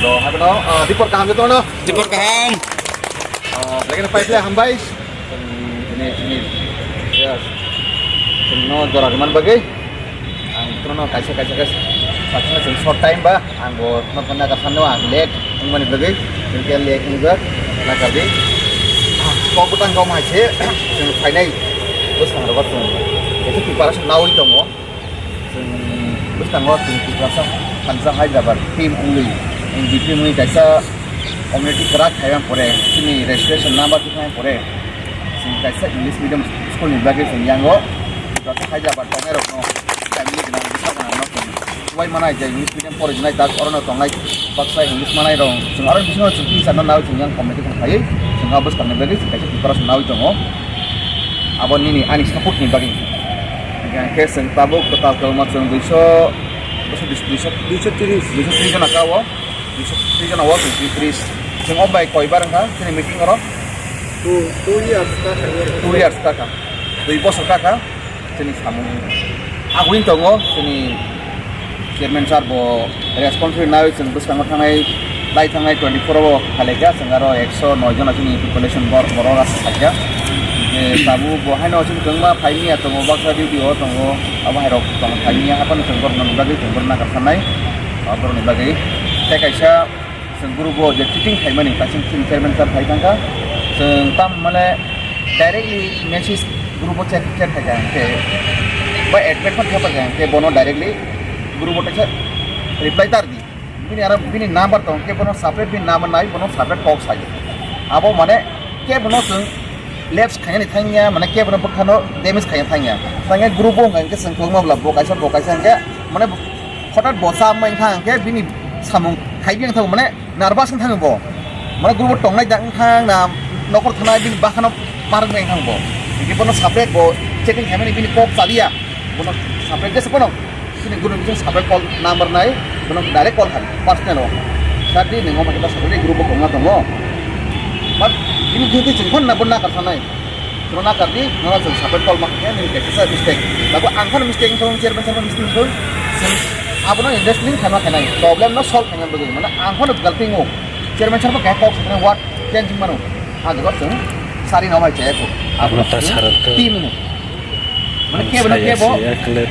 Rồi hai bên đó đi por cam cho tôi nó. Di Porkaham. Lấy cái phải là hambay. Ini yes. Nó jora keman bagai. Ang nó kaisa guys. Sakna sen short time ba. Ang go nó pernah kasano ang late ang mani bagai. Sen late juga. Na kadi. Kau bukan kau macam. Sen phải này. Bos kang robot tu. Itu preparation now itu mo. Sen bos kang robot preparation panjang Hyderabad tim ungli. NGP mui kaisa community kerak hayam pore. Sini registration number tu hayam pore. Sen kaisa English medium school ni bagai sen yang go. Kalau Hyderabad tongai rok no. Kami ni dengan besar mana no. Wai mana aja English medium pore jenai tak orang no tongai paksa English mana rong. Sen orang bisno cuti sana now sen yang community kan hayai. Sen abis kami bagai kaisa preparation now itu mo. Abon ini ani support ni bagi. Dengan kes tabuk total kelmat sen 230 জন akaw 230 জন awak 230 sen obay koi barang ka sini meeting oro 2 years ka 2 bosor ka sini samu aguin tongo sini chairman sir bo responsible nawi sen bus kang thangai lai thangai 24 bo khalega sengaro 109 jon asini population borora saja tabu bo haino sin kengma phaimia tongo baksa duty o tongo aba hairok tong phaimia apan sengkor nan bagi sengkor na kasanai abor ni bagi tekaisa sengguru bo je fitting phaimani pasing sin chairman sir phaitangka seng tam male directly message guru bo check thaga ke ba admit pun thaga ke bono directly guru bo ta reply tar di bini ara bini number tong ke bono separate bin number nai bono separate box sai abo mane ke bono seng left kayaknya ditanya mana kia benar benar damage kayaknya tanya grup nggak ke sengkong mau belah bokai ke mana kotak bosa main tang ke bini samung kayak yang tahu mana nervous kan tang bo mana grup tong naik tang na nokor tanah bini bahkan marah main tang bo jadi bono separate bo checking kayaknya bini pop sadia bono separate je sepenuh sini grup itu separate call number naik bono direct call kan personal lo tadi nengok kita separate grup nggak tahu bo mat ini jadi jengkon na benar karena itu na kardi nggak langsung sampai call makanya ini kayak saya mistake lalu angkan mistake itu chairman mistake itu apa namanya industri karena kenai problem no solve dengan bagaimana angkan itu galting mo chairman kayak kok sebenarnya what change mana ada kok tuh sari nama cewek kok apa tim mo mana kayak benar kayak bo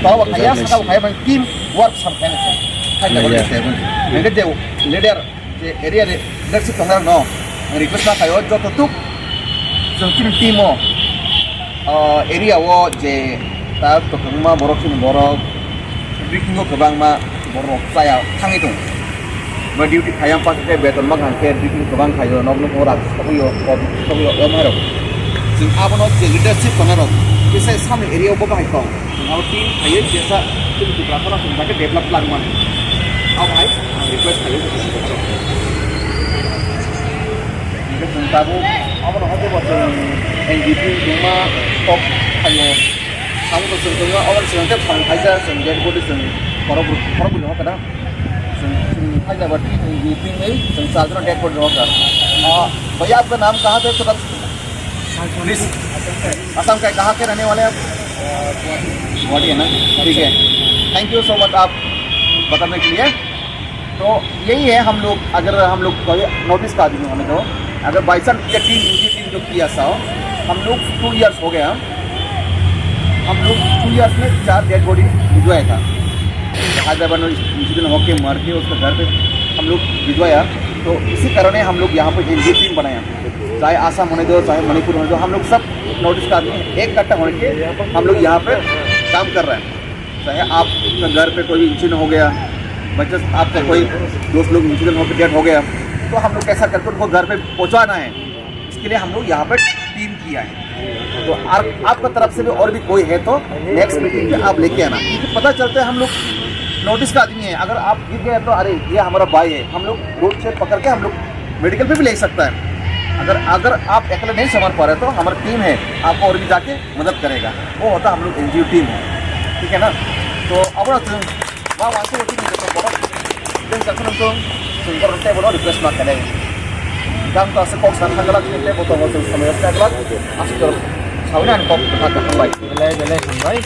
tahu kayak sekali kayak bang tim work sampai nih kayak benar chairman mereka jauh leader area leadership tengah no request na kayo jo tutuk sungkin timo area wo je ta to kungma borok sin borok bikin go kebang ma borok saya thang itu ma duty khayam pas ke beton ma kan ke bikin kebang khayo nok nok ora koyo maro sing abono je leadership panaro kise sam area bo ba ko au team khayo jesa tim di prakara sing ba ke develop plan man au bhai request khayo tabu apa nak ada buat NGP rumah top ayo kamu tu sebetulnya orang sebenarnya pang aja sendiri boleh orang boleh apa dah aja buat NGP ni sahaja date board होगा भैया आपका नाम कहाँ से थोड़ा please Assam का कहाँ के रहने वाले आप गुवाहाटी है ना ठीक है थैंक यू सो मच आप बताने के लिए तो यही है हम लोग अगर हम लोग नोटिस का आदमी हमें तो अगर बाई चांस टीम जो किया सा हम लोग 2 इयर्स हो गया हम लोग 2 इयर्स में 4 डेड बॉडी भिजवाया था हैदराबाद में इंसिडेंट होके मर के उसके घर पे हम लोग भिजवाया तो इसी कारण हम लोग यहाँ पर एनजीओ टीम बनाया चाहे आसाम होने दो चाहे मणिपुर होने दो हम लोग सब नोटिस का आदमी एक कट्टा होने के हम लोग यहाँ पर काम कर रहे हैं चाहे आपका घर पे कोई इंसिडेंट हो गया बच्चे आपका कोई दोस्त लोग इंसिडेंट होकर डेथ हो गया तो हम लोग कैसा करके उनको घर पे पहुंचाना है इसके लिए हम लोग यहाँ पर टीम किया है तो आपका तरफ से भी और भी कोई है तो नेक्स्ट मीटिंग पे आप लेके आना क्योंकि पता चलता है हम लोग नोटिस का आदमी है अगर आप गिर गए तो अरे ये हमारा भाई है हम लोग रोड से पकड़ के हम लोग मेडिकल पे भी ले सकता है अगर आप अकेले नहीं संभाल पा रहे तो हमारी टीम है आपको और भी जाके मदद करेगा वो होता हम लोग NGO टीम है ठीक है ना तो अब वहाँ से sungkor nanti boleh request makan lagi. Jam tu asyik kau sangat galak ni, betul betul sama yang galak. Asyik terus, sawinan kau berkata kembali. Belai kembali.